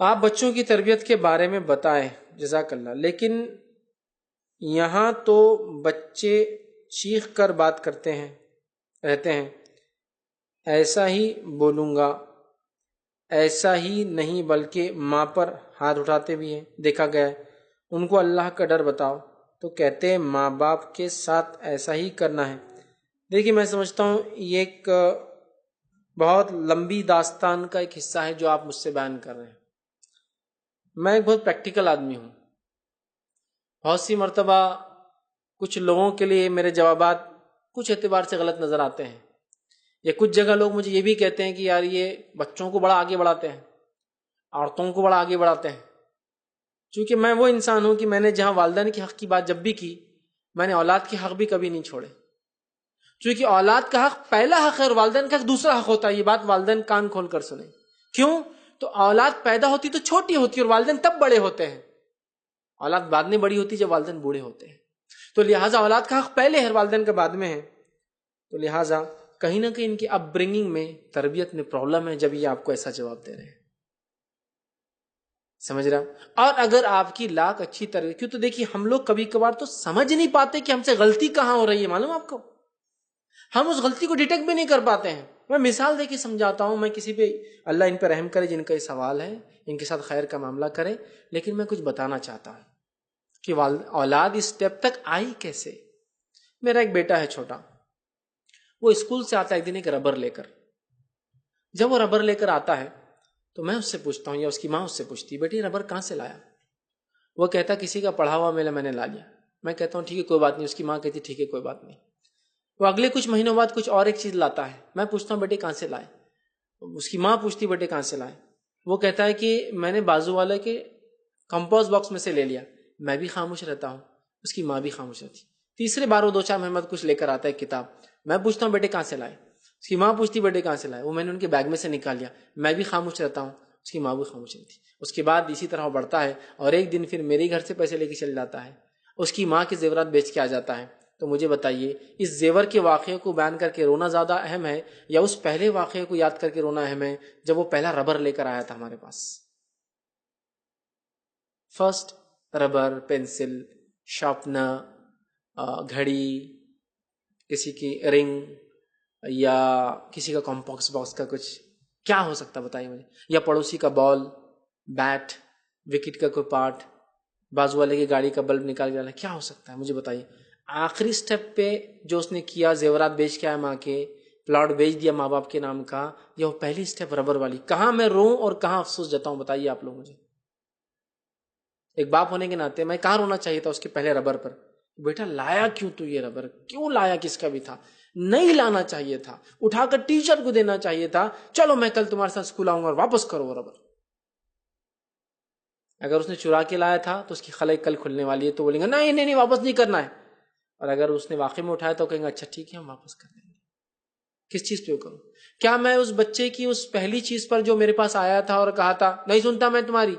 آپ بچوں کی تربیت کے بارے میں بتائیں، جزاک اللہ، لیکن یہاں تو بچے چیخ کر بات کرتے ہیں رہتے ہیں، ایسا ہی بولوں گا، ایسا ہی نہیں بلکہ ماں پر ہاتھ اٹھاتے بھی ہیں، دیکھا گیا ہے۔ ان کو اللہ کا ڈر بتاؤ تو کہتے ہیں ماں باپ کے ساتھ ایسا ہی کرنا ہے۔ دیکھیے، میں سمجھتا ہوں یہ ایک بہت لمبی داستان کا ایک حصہ ہے جو آپ مجھ سے بیان کر رہے ہیں۔ میں ایک بہت پریکٹیکل آدمی ہوں۔ بہت سی مرتبہ کچھ لوگوں کے لیے میرے جوابات کچھ اعتبار سے غلط نظر آتے ہیں، یا کچھ جگہ لوگ مجھے یہ بھی کہتے ہیں کہ یار یہ بچوں کو بڑا آگے بڑھاتے ہیں، عورتوں کو بڑا آگے بڑھاتے ہیں۔ چونکہ میں وہ انسان ہوں کہ میں نے جہاں والدین کے حق کی بات جب بھی کی، میں نے اولاد کے حق بھی کبھی نہیں چھوڑے۔ چونکہ اولاد کا حق پہلا حق ہے اور والدین کا حق دوسرا حق ہوتا ہے۔ یہ بات والدین کان کھول کر سنیں۔ کیوں؟ تو اولاد پیدا ہوتی تو چھوٹی ہوتی اور والدین تب بڑے ہوتے ہیں۔ اولاد بعد میں بڑی ہوتی جب والدین بوڑھے ہوتے ہیں، تو لہٰذا اولاد کا حق پہلے ہے، والدین کا بعد میں ہے۔ تو لہٰذا کہیں نہ کہیں ان کی اپ برنگنگ میں، تربیت میں پرابلم ہے جب یہ آپ کو ایسا جواب دے رہے ہیں، سمجھ رہا؟ اور اگر آپ کی لاکھ اچھی تربیت، کیوں تو دیکھیے ہم لوگ کبھی کبھار تو سمجھ نہیں پاتے کہ ہم سے غلطی کہاں ہو رہی ہے، معلوم آپ کو؟ ہم اس غلطی کو ڈیٹیکٹ بھی نہیں کر پاتے ہیں۔ میں مثال دے کے سمجھاتا ہوں، میں کسی پہ، اللہ ان پہ رحم کرے جن کا یہ سوال ہے، ان کے ساتھ خیر کا معاملہ کرے، لیکن میں کچھ بتانا چاہتا ہوں کہ اولاد اس اسٹیپ تک آئی کیسے۔ میرا ایک بیٹا ہے چھوٹا، وہ اسکول سے آتا ہے ایک دن ایک ربر لے کر۔ جب وہ ربر لے کر آتا ہے تو میں اس سے پوچھتا ہوں، یا اس کی ماں اس سے پوچھتی ہے، بیٹی ربر کہاں سے لایا؟ وہ کہتا کسی کا پڑھا ہوا میں نے لا لیا۔ میں کہتا ہوں ٹھیک ہے کوئی بات نہیں، اس کی ماں کہتی ٹھیک ہے کوئی بات نہیں۔ وہ اگلے کچھ مہینوں بعد کچھ اور ایک چیز لاتا ہے، میں پوچھتا ہوں بیٹے کہاں سے لائے؟ اس کی ماں پوچھتی بیٹے کہاں سے لائے؟ وہ کہتا ہے کہ میں نے بازو والے کے کمپوسٹ باکس میں سے لے لیا۔ میں بھی خاموش رہتا ہوں، اس کی ماں بھی خاموش رہتی۔ تیسرے بار وہ 2-4 مہینے بعد کچھ لے کر آتا ہے کتاب، میں پوچھتا ہوں بیٹے کہاں سے لائے؟ اس کی ماں پوچھتی بیٹے کہاں سے لائے؟ وہ میں نے ان کے بیگ میں سے نکال لیا۔ میں بھی خاموش رہتا ہوں، اس کی ماں بھی خاموش رہتی۔ اس کے بعد اسی طرح وہ بڑھتا ہے اور ایک دن پھر میرے گھر سے پیسے لے کے چل جاتا ہے، اس کی ماں کے زیورات بیچ کے آ جاتا ہے۔ تو مجھے بتائیے، اس زیور کے واقعے کو بیان کر کے رونا زیادہ اہم ہے یا اس پہلے واقعے کو یاد کر کے رونا اہم ہے جب وہ پہلا ربر لے کر آیا تھا ہمارے پاس؟ فرسٹ ربر، پینسل، شارپنر، گھڑی، کسی کی رنگ، یا کسی کا کمپوسٹ باکس کا کچھ، کیا ہو سکتا بتائیے مجھے؟ یا پڑوسی کا بال، بیٹ، وکٹ کا کوئی پارٹ، بازو والے کی گاڑی کا بلب نکال کے ڈالا، کیا ہو سکتا ہے مجھے بتائیے؟ آخری سٹیپ پہ جو اس نے کیا، زیورات بیچ کے آیا ماں کے، پلاٹ بیچ دیا ماں باپ کے نام کا، یہ وہ پہلی سٹیپ ربر والی۔ کہاں میں روں اور کہاں افسوس جتا ہوں بتائیے آپ لوگ مجھے؟ ایک باپ ہونے کے ناطے میں کہاں رونا چاہیے تھا اس کے پہلے ربر پر؟ بیٹا لایا کیوں تو یہ ربر؟ کیوں لایا؟ کس کا بھی تھا؟ نہیں لانا چاہیے تھا، اٹھا کر ٹیچر کو دینا چاہیے تھا، چلو میں کل تمہارے ساتھ اسکول آؤں گا اور واپس کرو وہ ربر۔ اگر اس نے چرا کے لایا تھا تو اس کی خلق کل کھلنے والی ہے، تو بولیں گے نہیں واپس نہیں کرنا ہے۔ اور اگر اس نے واقعی میں اٹھایا تو کہیں گے اچھا ٹھیک ہے ہم واپس کر دیں گے۔ کس چیز پہ کروں؟ کیا میں اس بچے کی اس پہلی چیز پر جو میرے پاس آیا تھا اور کہا تھا نہیں سنتا میں تمہاری،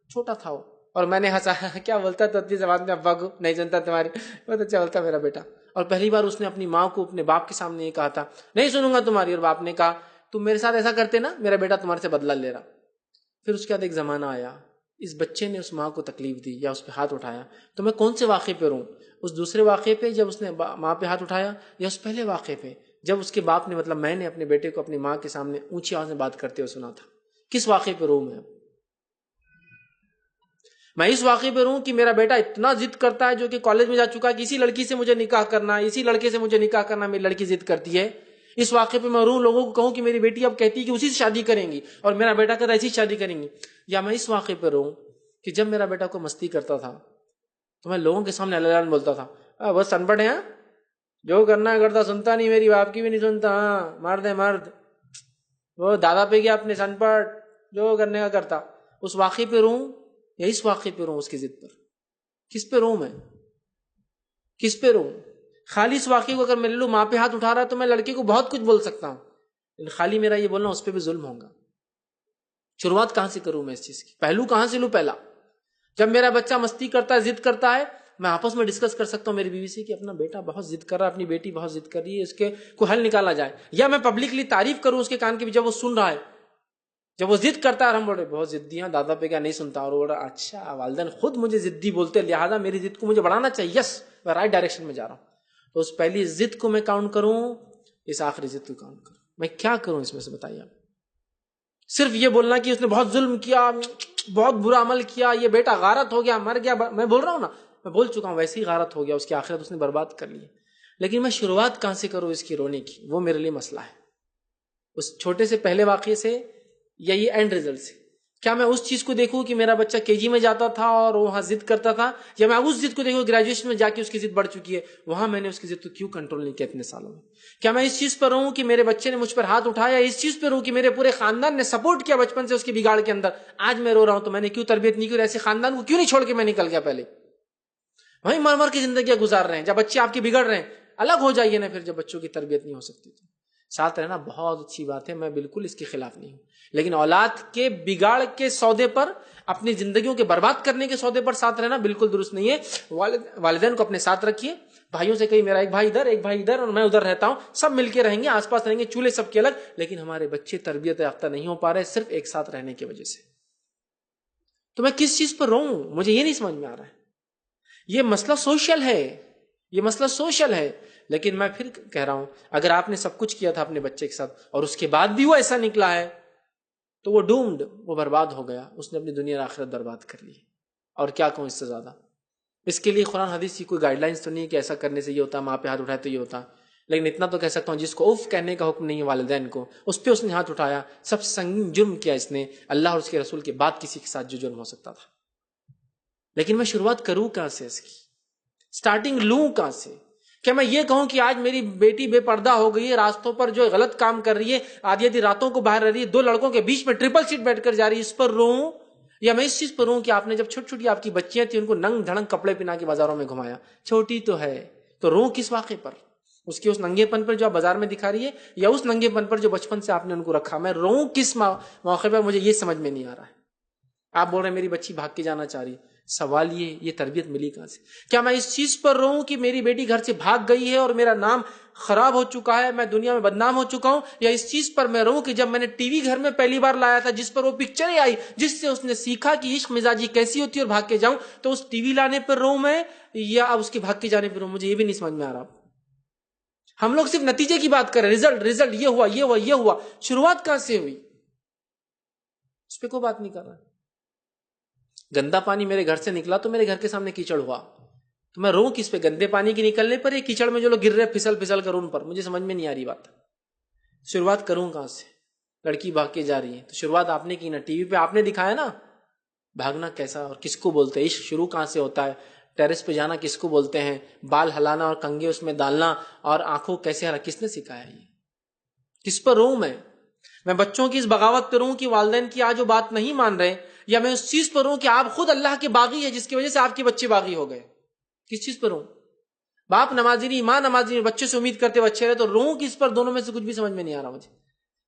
چھوٹا تھا وہ، اور میں نے ہنسا، کیا بولتا تو اپنی زبان میں ابا کو، نہیں سنتا تمہاری، بہت اچھا بولتا میرا بیٹا۔ اور پہلی بار اس نے اپنی ماں کو اپنے باپ کے سامنے یہ کہا تھا نہیں سنوں گا تمہاری، اور باپ نے کہا تم میرے ساتھ ایسا کرتے نا، میرا بیٹا تمہارے سے بدلہ لے رہا۔ پھر اس کے بعد ایک زمانہ آیا، اس بچے نے اس ماں کو تکلیف دی یا اس پہ ہاتھ اٹھایا، تو میں کون سے واقعے پہ رہوں؟ اس دوسرے واقعے پہ جب اس نے ماں پہ ہاتھ اٹھایا، یا اس پہلے واقعے پہ جب اس کے باپ نے، مطلب میں نے اپنے بیٹے کو اپنی ماں کے سامنے اونچی آواز میں بات کرتے ہوئے سنا تھا؟ کس واقعے پہ رہوں میں اس واقعے پہ رہوں کہ میرا بیٹا اتنا ضد کرتا ہے، جو کہ کالج میں جا چکا ہے کہ اسی لڑکی سے مجھے نکاح کرنا ہے، اسی لڑکے سے مجھے نکاح کرنا، میری لڑکی ضد کرتی ہے، اس واقعے پہ میں رہوں، لوگوں کو کہوں کہ میری بیٹی اب کہتی ہے کہ اسی سے شادی کریں گی اور میرا بیٹا کہتا ہے ایسی شادی کریں گی؟ یا میں اس واقعے پہ رہوں کہ جب میرا بیٹا کوئی مستی کرتا تھا تو میں لوگوں کے سامنے اللہ بولتا تھا بس ان پڑھ ہے، جو کرنا ہے کرتا، سنتا نہیں، میری باپ کی بھی نہیں سنتا، ہاں مرد ہے مرد، وہ دادا پہ گیا اپنے سن پڑھ، جو کرنے کا کرتا؟ اس واقعے پہ رہوں یا اس واقعے پہ رہوں اس کی ضد پر؟ کس پہ رہوں میں؟ کس پہ رہوں؟ خالی اس واقعے کو اگر میں لے لوں، ماں پہ ہاتھ اٹھا رہا ہے تو میں لڑکے کو بہت کچھ بول سکتا ہوں، لیکن خالی میرا یہ بولنا اس پہ بھی ظلم ہوگا۔ شروعات کہاں سے کروں میں اس چیز کی؟ پہلو کہاں سے لوں؟ پہلا جب میرا بچہ مستی کرتا ہے، ضد کرتا ہے، میں آپس میں ڈسکس کر سکتا ہوں میری بیوی سے کہ اپنا بیٹا بہت ضد کر رہا ہے، اپنی بیٹی بہت ضد کر رہی ہے، اس کے کوئی حل نکالا جائے۔ یا میں پبلکلی تعریف کروں اس کے کان کے بھی جب وہ سن رہا ہے، جب وہ ضد کرتا ہے اور ہم بولے بہت ضدی ہیں دادا پہ کیا نہیں سنتا, اور وہ بولا اچھا والدین خود مجھے ضدی بولتے ہیں لہٰذا میری ضد کو مجھے بڑھانا چاہیے, یس میں رائٹ ڈائریکشن میں جا رہا ہوں. تو اس پہلی ضد کو میں کاؤنٹ کروں, اس آخری ضد کو کاؤنٹ کروں, میں کیا کروں اس میں سے بتائیے آپ. صرف یہ بولنا کہ اس نے بہت ظلم کیا, بہت برا عمل کیا, یہ بیٹا غارت ہو گیا, مر گیا, میں بول رہا ہوں نا, میں بول چکا ہوں ویسے ہی غارت ہو گیا, اس کی آخرت اس نے برباد کر لی. لیکن میں شروعات کہاں سے کروں اس کی رونے کی, وہ میرے لیے مسئلہ ہے. اس چھوٹے سے پہلے واقعے سے یا یہ اینڈ ریزلٹ سے, کیا میں اس چیز کو دیکھوں کہ میرا بچہ کے جی میں جاتا تھا اور وہاں ضد کرتا تھا, یا میں اس ضد کو دیکھوں گریجویشن میں جا کے اس کی ضد بڑھ چکی ہے, وہاں میں نے اس کی ضد کو کیوں کنٹرول نہیں کیا اتنے سالوں میں. کیا میں اس چیز پر رہوں کہ میرے بچے نے مجھ پر ہاتھ اٹھایا, اس چیز پہ رہوں کہ میرے پورے خاندان نے سپورٹ کیا بچپن سے اس کے بگاڑ کے اندر, آج میں رو رہا ہوں تو میں نے کیوں تربیت نہیں کی, اور ایسے خاندان کو کیوں نہیں چھوڑ کے میں نکل گیا پہلے. وہیں مر مر کی زندگیاں گزار رہے ہیں, جب بچے آپ کے بگڑ رہے ہیں الگ ہو جائیے نا. پھر جب بچوں کی تربیت نہیں ہو سکتی تو ساتھ رہنا بہت اچھی بات ہے, میں بالکل اس کے خلاف نہیں ہوں, لیکن اولاد کے بگاڑ کے سودے پر, اپنی زندگیوں کے برباد کرنے کے سودے پر ساتھ رہنا بالکل درست نہیں ہے. والدین کو اپنے ساتھ رکھیے, بھائیوں سے کہیں میرا ایک بھائی ادھر ایک بھائی ادھر اور میں ادھر رہتا ہوں, سب مل کے رہیں گے, آس پاس رہیں گے, چولہے سب کے الگ, لیکن ہمارے بچے تربیت یافتہ نہیں ہو پا رہے صرف ایک ساتھ رہنے کی وجہ سے. تو میں کس چیز پر رہوں, مجھے یہ نہیں سمجھ میں آ رہا ہے. یہ مسئلہ سوشل ہے, یہ مسئلہ سوشل ہے. لیکن میں پھر کہہ رہا ہوں, اگر آپ نے سب کچھ کیا تھا اپنے بچے کے ساتھ اور اس کے بعد بھی وہ ایسا نکلا ہے تو وہ ڈومڈ, وہ برباد ہو گیا, اس نے اپنی دنیا اور آخرت برباد کر لی. اور کیا کہوں اس سے زیادہ. اس کے لیے قرآن حدیث کی کوئی گائیڈ لائنس تو نہیں کہ ایسا کرنے سے یہ ہوتا, ماں پہ ہاتھ اٹھائے تو یہ ہوتا, لیکن اتنا تو کہہ سکتا ہوں جس کو اف کہنے کا حکم نہیں ہے والدین کو, اس پہ اس نے ہاتھ اٹھایا, سب سنگین جرم کیا اس نے اللہ اور اس کے رسول کے بعد کسی کے ساتھ جو جرم ہو سکتا تھا. لیکن میں شروعات کروں کہاں سے, اس کی سٹارٹنگ لوں کہاں سے. کیا میں یہ کہوں کہ آج میری بیٹی بے پردہ ہو گئی ہے, راستوں پر جو غلط کام کر رہی ہے, آدھی آدھی راتوں کو باہر رہ رہی ہے, دو لڑکوں کے بیچ میں ٹرپل سیٹ بیٹھ کر جا رہی ہے, اس پر روؤں؟ یا میں اس چیز پر روؤں کہ آپ نے جب چھوٹی چھوٹی آپ کی بچیاں تھیں ان کو ننگ دھڑنگ کپڑے پہنا کے بازاروں میں گھمایا, چھوٹی تو ہے تو روؤں کس واقعے پر, اس کے اس ننگے پن پر جو آپ بازار میں دکھا رہی ہے, یا اس ننگے پن پر جو بچپن سے آپ نے ان کو رکھا. میں روؤں کس موقع پر, مجھے یہ سمجھ میں نہیں آ رہا ہے. آپ بول رہے ہیں میری بچی بھاگ کے جانا چاہ رہی, سوال یہ تربیت ملی کہاں سے؟ کیا میں اس چیز پر رہوں کہ میری بیٹی گھر سے بھاگ گئی ہے اور میرا نام خراب ہو چکا ہے, میں دنیا میں بدنام ہو چکا ہوں, یا اس چیز پر میں رہوں کہ جب میں نے ٹی وی گھر میں پہلی بار لایا تھا جس پر وہ پکچریں آئی جس سے اس نے سیکھا کہ عشق مزاجی کیسی ہوتی ہے اور بھاگ کے جاؤں, تو اس ٹی وی لانے پر رہوں میں, یا اب اس کے بھاگ کے جانے پر رہوں؟ مجھے یہ بھی نہیں سمجھ میں آ رہا. ہم لوگ صرف نتیجے کی بات کر رہے ہیں, رزلٹ یہ ہوا یہ ہوا یہ ہوا, شروعات کہاں سے ہوئی اس پہ کوئی بات نہیں کر رہا. گندا پانی میرے گھر سے نکلا تو میرے گھر کے سامنے کیچڑ ہوا, تو میں روؤں کس پہ, گندے پانی کے نکلنے پر یا کیچڑ میں جو لوگ گر رہے پھسل پھسل کر ان پر؟ مجھے سمجھ میں نہیں آ رہی بات. شروعات کروں کہاں سے؟ لڑکی بھاگ کے جا رہی ہے تو شروعات آپ نے کی نا, ٹی وی پہ آپ نے دکھایا نا. بھاگنا کیسا اور کس کو بولتے ہیں, عشق شروع کہاں سے ہوتا ہے, ٹیرس پہ جانا کس کو بولتے ہیں, بال ہلانا اور کنگے اس میں ڈالنا اور آنکھوں کیسے ہلا, کس نے سکھایا یہ؟ کس پر روؤں میں بچوں کی اس بغاوت پہ رہوں کہ والدین کی آج وہ بات نہیں مان رہے, یا میں اس چیز پر رہوں کہ آپ خود اللہ کے باغی ہیں جس کی وجہ سے آپ کے بچے باغی ہو گئے؟ کس چیز پر رہوں؟ باپ نمازی نہیں, ماں نمازی نہیں, بچے سے امید کرتے بچے رہے, تو رہوں کس پر؟ دونوں میں سے کچھ بھی سمجھ میں نہیں آ رہا مجھے.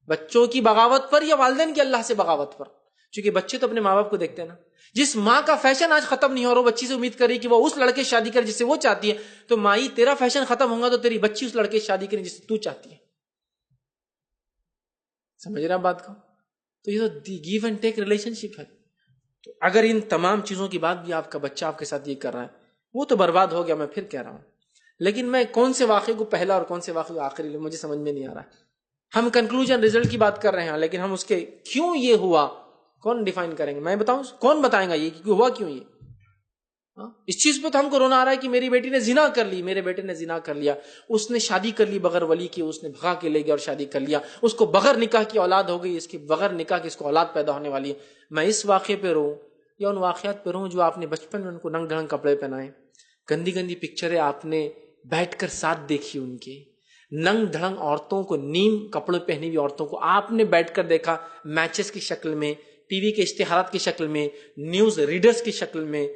بچوں کی بغاوت پر یا والدین کی اللہ سے بغاوت پر؟ چونکہ بچے تو اپنے ماں باپ کو دیکھتے ہیں نا. جس ماں کا فیشن آج ختم نہیں ہو رہا, بچی سے امید کری کہ وہ اس لڑکے شادی کرے جس سے وہ چاہتی ہے, تو مائی تیرا فیشن ختم ہوگا تو تیری بچی اس لڑکے شادی کرے جس سے تو چاہتی ہے. سمجھ رہا بات کا؟ تو یہ تو گیو اینڈ ٹیک ریلیشن شپ ہے. تو اگر ان تمام چیزوں کی بات بھی آپ کا بچہ آپ کے ساتھ یہ کر رہا ہے, وہ تو برباد ہو گیا, میں پھر کہہ رہا ہوں. لیکن میں کون سے واقعے کو پہلا اور کون سے واقعے کو آخری لوں, مجھے سمجھ میں نہیں آ رہا ہے. ہم کنکلوژن رزلٹ کی بات کر رہے ہیں, لیکن ہم اس کے کیوں یہ ہوا کون ڈیفائن کریں گے؟ میں بتاؤں کون بتائیں گا یہ کہ ہوا کیوں یہ؟ اس چیز پہ تو ہم کو رونا آ رہا ہے کہ میری بیٹی نے زنا کر لی, میرے بیٹے نے زنا کر لیا, اس نے شادی کر لی بغیر ولی کی, اس نے بھگا کے لے گیا اور شادی کر لیا, اس کو بغیر نکاح کی اولاد ہو گئی, اس کی بغیر نکاح کی اس کو اولاد پیدا ہونے والی ہے. میں اس واقعے پہ رہوں یا ان واقعات پہ رہوں جو آپ نے بچپن میں ان کو ننگ ڈھنگ کپڑے پہنائے, گندی گندی پکچریں آپ نے بیٹھ کر ساتھ دیکھی, ان کے ننگ دھڑنگ عورتوں کو, نیم کپڑے پہنی ہوئی عورتوں کو آپ نے بیٹھ کر دیکھا, میچز کی شکل میں, ٹی وی کے اشتہارات کی شکل میں, نیوز ریڈرز کی شکل میں,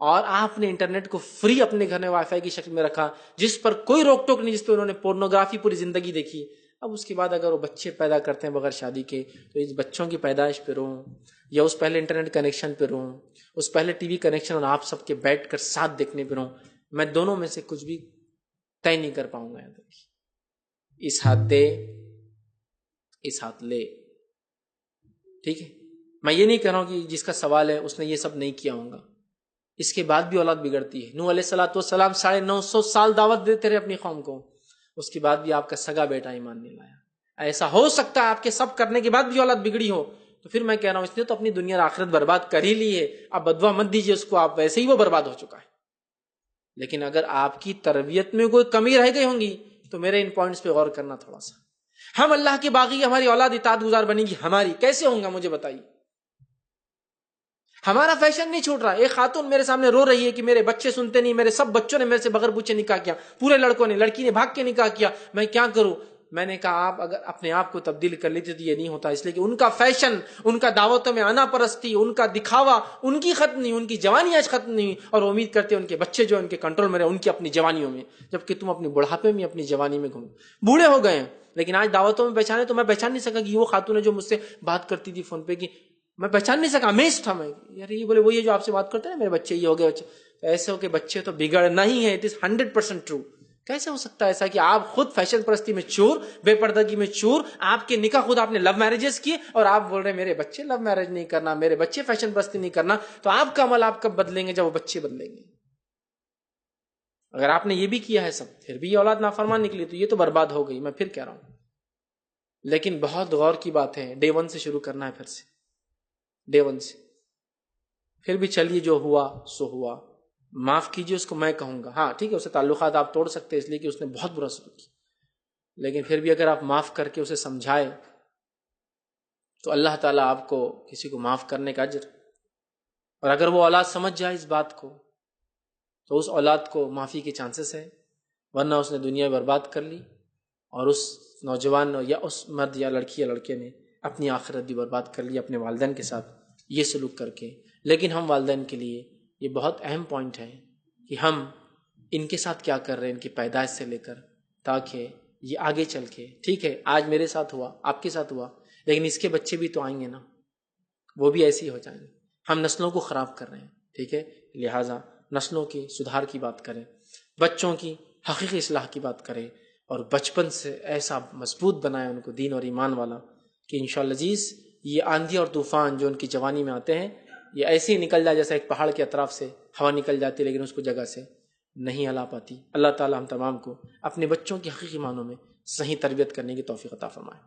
اور آپ نے انٹرنیٹ کو فری اپنے گھر میں وائی فائی کی شکل میں رکھا جس پر کوئی روک ٹوک نہیں, جس پہ انہوں نے پورنوگرافی پوری زندگی دیکھی. اب اس کے بعد اگر وہ بچے پیدا کرتے ہیں بغیر شادی کے, تو اس بچوں کی پیدائش پہ رہوں یا اس پہلے انٹرنیٹ کنیکشن پہ رہوں, اس پہلے ٹی وی کنیکشن اور آپ سب کے بیٹھ کر ساتھ دیکھنے پہ رہوں, میں دونوں میں سے کچھ بھی طے نہیں کر پاؤں گا. اس ہاتھ دے اس ہاتھ لے, ٹھیک ہے، میں یہ نہیں کہہ رہا ہوں کہ جس کا سوال ہے اس نے یہ سب نہیں کیا ہوگا، اس کے بعد بھی اولاد بگڑتی ہے۔ نوح علیہ السلام 950 سال دعوت دیتے رہے اپنی قوم کو، اس کے بعد بھی آپ کا سگا بیٹا ایمان نہیں لایا۔ ایسا ہو سکتا ہے آپ کے سب کرنے کے بعد بھی اولاد بگڑی ہو، تو پھر میں کہہ رہا ہوں اس نے تو اپنی دنیا اور آخرت برباد کر ہی لی ہے، اب بدوا مت دیجیے اس کو، آپ ویسے ہی وہ برباد ہو چکا ہے۔ لیکن اگر آپ کی تربیت میں کوئی کمی رہ گئی ہوں گی تو میرے ان پوائنٹس پہ غور کرنا تھوڑا سا۔ ہم اللہ کے باغی، ہماری اولاد اطاعت گزار بنے گی، ہماری کیسے ہوں گا مجھے بتائیے؟ ہمارا فیشن نہیں چھوٹ رہا۔ ایک خاتون میرے سامنے رو رہی ہے کہ میرے بچے سنتے نہیں، میرے سب بچوں نے میرے سے بغیر پوچھے نکاح کیا، پورے لڑکوں نے، لڑکی نے بھاگ کے نکاح کیا، میں کیا کروں؟ میں نے کہا آپ اگر اپنے آپ کو تبدیل کر لیتے تو یہ نہیں ہوتا، اس لیے کہ ان کا فیشن، ان کا دعوتوں میں آنا پرستی، ان کا دکھاوا ان کی ختم نہیں، ان کی جوانی آج ختم نہیں، اور امید کرتے ہیں ان کے بچے جو ان کے کنٹرول میں رہے ان کی اپنی جوانیوں میں، جبکہ تم اپنی بڑھاپے میں اپنی جوانی میں گھومو، بوڑھے ہو گئے ہیں۔ لیکن آج دعوتوں میں پہچانے تو میں پہچان نہیں سکا کہ وہ خاتون ہے جو مجھ سے بات کرتی تھی فون پہ، کہ میں پہچان نہیں سکا، امیز تھا میں، یار یہ بولے وہی ہے جو آپ سے بات کرتے ہیں نا، میرے بچے یہ ہو گئے بچے، تو ایسے ہو کہ بچے تو بگڑنا ہی ہے، اٹ از 100% ٹرو۔ کیسے ہو سکتا ہے ایسا کہ آپ خود فیشن پرستی میں چور، بے پردگی میں چور، آپ کے نکاح خود آپ نے لو میرجز کیے، اور آپ بول رہے ہیں میرے بچے لو میرج نہیں کرنا، میرے بچے فیشن پرستی نہیں کرنا، تو آپ کا عمل آپ کب بدلیں گے؟ جب وہ بچے بدلیں گے۔ اگر آپ نے یہ بھی کیا ہے سب، پھر بھی یہ اولاد نافرمان نکلی تو یہ تو برباد ہو گئی، میں پھر کہہ رہا ہوں۔ لیکن بہت غور کی بات ہے، ڈے 1 سے شروع کرنا ہے، پھر سے ڈے 1 سے۔ پھر بھی چلیے جو ہوا سو ہوا، معاف کیجیے اس کو، میں کہوں گا ہاں ٹھیک ہے، اسے تعلقات آپ توڑ سکتے ہیں اس لیے کہ اس نے بہت برا سلوک کیا، لیکن پھر بھی اگر آپ معاف کر کے اسے سمجھائے تو اللہ تعالیٰ آپ کو کسی کو معاف کرنے کا اجر، اور اگر وہ اولاد سمجھ جائے اس بات کو تو اس اولاد کو معافی کے چانسز ہے، ورنہ اس نے دنیا برباد کر لی، اور اس نوجوان یا اس مرد یا لڑکی یا لڑکے نے اپنی آخرت بھی برباد کر لی اپنے والدین کے ساتھ یہ سلوک کر کے۔ لیکن ہم والدین کے لیے یہ بہت اہم پوائنٹ ہے کہ ہم ان کے ساتھ کیا کر رہے ہیں، ان کی پیدائش سے لے کر، تاکہ یہ آگے چل کے، ٹھیک ہے آج میرے ساتھ ہوا، آپ کے ساتھ ہوا، لیکن اس کے بچے بھی تو آئیں گے نا، وہ بھی ایسے ہی ہو جائیں گے۔ ہم نسلوں کو خراب کر رہے ہیں، ٹھیک ہے، لہٰذا نسلوں کی سدھار کی بات کریں، بچوں کی حقیقی اصلاح کی بات کریں، اور بچپن سے ایسا مضبوط بنائیں ان کو دین اور ایمان والا کہ انشاءاللہ عزیز یہ آندھی اور طوفان جو ان کی جوانی میں آتے ہیں یہ ایسے ہی نکل جائے جیسا ایک پہاڑ کے اطراف سے ہوا نکل جاتی لیکن اس کو جگہ سے نہیں ہلا پاتی۔ اللہ تعالی ہم تمام کو اپنے بچوں کی حقیقی معنوں میں صحیح تربیت کرنے کی توفیق عطا فرمائے۔